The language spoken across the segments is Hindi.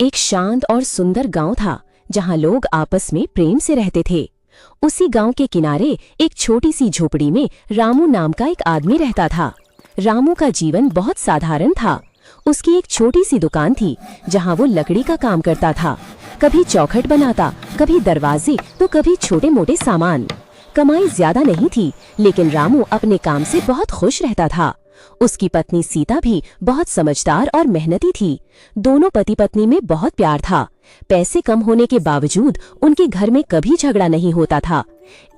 एक शांत और सुंदर गांव था जहां लोग आपस में प्रेम से रहते थे। उसी गांव के किनारे एक छोटी सी झोपड़ी में रामू नाम का एक आदमी रहता था। रामू का जीवन बहुत साधारण था। उसकी एक छोटी सी दुकान थी जहां वो लकड़ी का काम करता था। कभी चौखट बनाता, कभी दरवाजे तो कभी छोटे मोटे सामान। कमाई ज्यादा नहीं थी, लेकिन रामू अपने काम से बहुत खुश रहता था। उसकी पत्नी सीता भी बहुत समझदार और मेहनती थी। दोनों पति पत्नी में बहुत प्यार था। पैसे कम होने के बावजूद उनके घर में कभी झगड़ा नहीं होता था।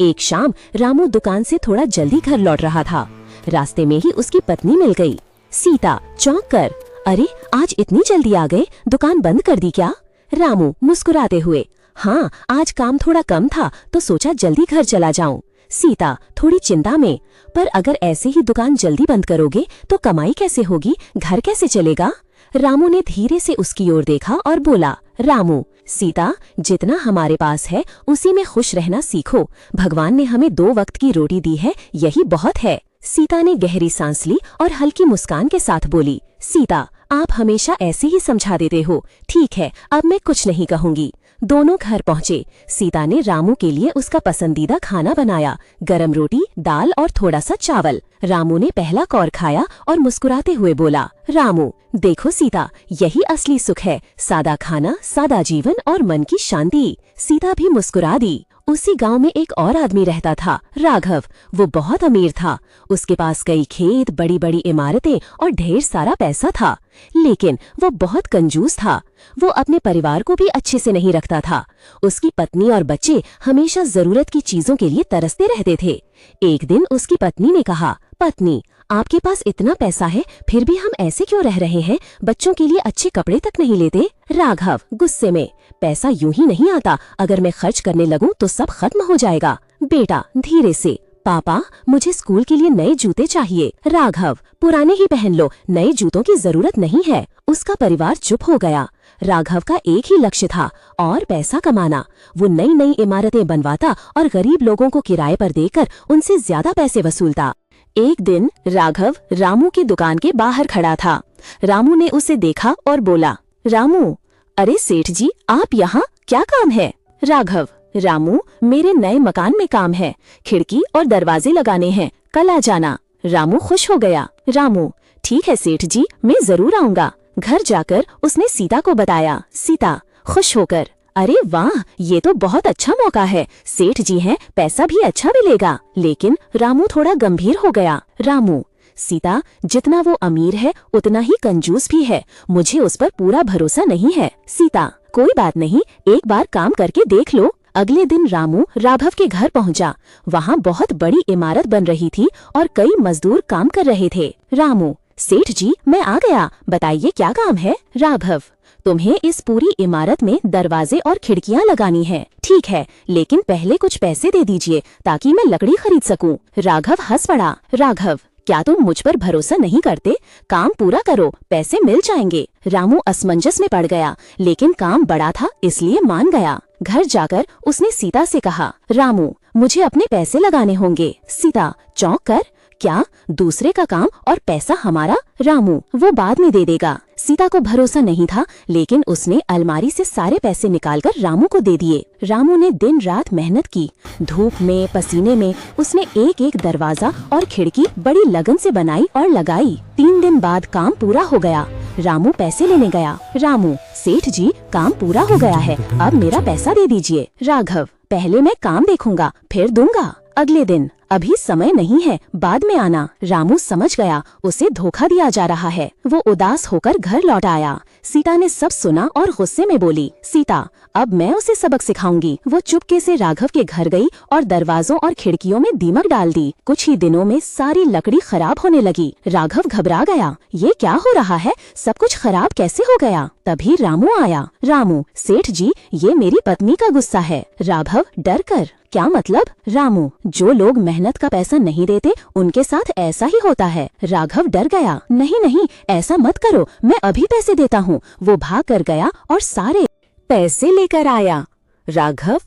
एक शाम रामू दुकान से थोड़ा जल्दी घर लौट रहा था। रास्ते में ही उसकी पत्नी मिल गई। सीता चौंक कर, अरे आज इतनी जल्दी आ गए, दुकान बंद कर दी क्या? रामू मुस्कुराते हुए, हाँ आज काम थोड़ा कम था तो सोचा जल्दी घर चला जाऊं। सीता थोड़ी चिंता में, पर अगर ऐसे ही दुकान जल्दी बंद करोगे तो कमाई कैसे होगी, घर कैसे चलेगा? रामू ने धीरे से उसकी ओर देखा और बोला, रामू सीता जितना हमारे पास है उसी में खुश रहना सीखो। भगवान ने हमें 2 वक्त की रोटी दी है, यही बहुत है। सीता ने गहरी सांस ली और हल्की मुस्कान के साथ बोली, सीता आप हमेशा ऐसे ही समझा देते हो, ठीक है अब मैं कुछ नहीं कहूंगी। दोनों घर पहुँचे। सीता ने रामू के लिए उसका पसंदीदा खाना बनाया, गरम रोटी, दाल और थोड़ा सा चावल। रामू ने पहला कौर खाया और मुस्कुराते हुए बोला, रामू देखो सीता यही असली सुख है, सादा खाना, सादा जीवन और मन की शांति। सीता भी मुस्कुरा दी। उसी गांव में एक और आदमी रहता था, राघव। वो बहुत अमीर था। उसके पास कई खेत, बड़ी बड़ी इमारतें और ढेर सारा पैसा था, लेकिन वो बहुत कंजूस था। वो अपने परिवार को भी अच्छे से नहीं रखता था। उसकी पत्नी और बच्चे हमेशा जरूरत की चीजों के लिए तरसते रहते थे। एक दिन उसकी पत्नी ने कहा, पत्नी आपके पास इतना पैसा है फिर भी हम ऐसे क्यों रह रहे हैं, बच्चों के लिए अच्छे कपड़े तक नहीं लेते? राघव गुस्से में, पैसा यूं ही नहीं आता, अगर मैं खर्च करने लगूं तो सब खत्म हो जाएगा। बेटा धीरे से, पापा मुझे स्कूल के लिए नए जूते चाहिए। राघव पुराने ही पहन लो, नए जूतों की जरूरत नहीं है। उसका परिवार चुप हो गया। राघव का एक ही लक्ष्य था, और पैसा कमाना। वो नई नई इमारतें बनवाता और गरीब लोगों को किराए पर देकर उनसे ज्यादा पैसे वसूलता। एक दिन राघव रामू की दुकान के बाहर खड़ा था। रामू ने उसे देखा और बोला, रामू अरे सेठ जी आप यहाँ, क्या काम है? राघव, रामू मेरे नए मकान में काम है, खिड़की और दरवाजे लगाने हैं, कल आ जाना। रामू खुश हो गया। रामू ठीक है सेठ जी, मैं जरूर आऊंगा। घर जाकर उसने सीता को बताया। सीता खुश होकर, अरे वाह ये तो बहुत अच्छा मौका है, सेठ जी हैं, पैसा भी अच्छा मिलेगा। लेकिन रामू थोड़ा गंभीर हो गया। रामू सीता जितना वो अमीर है उतना ही कंजूस भी है, मुझे उस पर पूरा भरोसा नहीं है। सीता कोई बात नहीं, एक बार काम करके देख लो। अगले दिन रामू राघव के घर पहुंचा। वहाँ बहुत बड़ी इमारत बन रही थी और कई मजदूर काम कर रहे थे। रामू सेठ जी मैं आ गया, बताइए क्या काम है? राघव तुम्हें इस पूरी इमारत में दरवाजे और खिड़कियां लगानी है। ठीक है, लेकिन पहले कुछ पैसे दे दीजिए ताकि मैं लकड़ी खरीद सकूं। राघव हंस पड़ा। राघव क्या तुम मुझ पर भरोसा नहीं करते? काम पूरा करो, पैसे मिल जाएंगे। रामू असमंजस में पड़ गया, लेकिन काम बड़ा था इसलिए मान गया। घर जाकर उसने सीता से कहा, रामू मुझे अपने पैसे लगाने होंगे। सीता चौंक कर, क्या दूसरे का काम और पैसा हमारा? रामू वो बाद में दे देगा। सीता को भरोसा नहीं था, लेकिन उसने अलमारी से सारे पैसे निकालकर रामू को दे दिए। रामू ने दिन रात मेहनत की। धूप में पसीने में उसने एक एक दरवाजा और खिड़की बड़ी लगन से बनाई और लगाई। 3 दिन बाद काम पूरा हो गया। रामू पैसे लेने गया। रामू सेठ जी काम पूरा हो गया है, अब मेरा पैसा दे दीजिए। राघव पहले मैं काम देखूंगा फिर दूंगा। अगले दिन, अभी समय नहीं है, बाद में आना। रामू समझ गया उसे धोखा दिया जा रहा है। वो उदास होकर घर लौट आया। सीता ने सब सुना और गुस्से में बोली, सीता अब मैं उसे सबक सिखाऊंगी। वो चुपके से राघव के घर गई और दरवाजों और खिड़कियों में दीमक डाल दी। कुछ ही दिनों में सारी लकड़ी खराब होने लगी। राघव घबरा गया, ये क्या हो रहा है, सब कुछ खराब कैसे हो गया? तभी रामू आया। रामू सेठ जी ये मेरी पत्नी का गुस्सा है। राघव डर कर, क्या मतलब? रामू जो लोग मेहनत का पैसा नहीं देते उनके साथ ऐसा ही होता है। राघव डर गया, नहीं नहीं ऐसा मत करो, मैं अभी पैसे देता हूँ। वो भाग कर गया और सारे पैसे लेकर आया। राघव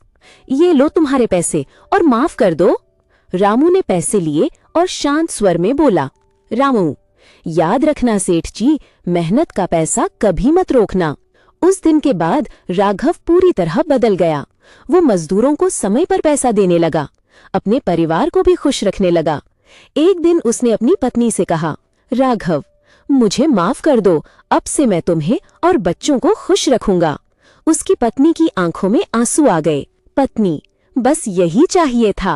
ये लो तुम्हारे पैसे और माफ कर दो। रामू ने पैसे लिए और शांत स्वर में बोला, रामू याद रखना सेठ जी, मेहनत का पैसा कभी मत रोकना। उस दिन के बाद राघव पूरी तरह बदल गया। वो मजदूरों को समय पर पैसा देने लगा, अपने परिवार को भी खुश रखने लगा। एक दिन उसने अपनी पत्नी से कहा, राघव, मुझे माफ कर दो, अब से मैं तुम्हें और बच्चों को खुश रखूंगा। उसकी पत्नी की आंखों में आंसू आ गए। पत्नी, बस यही चाहिए था।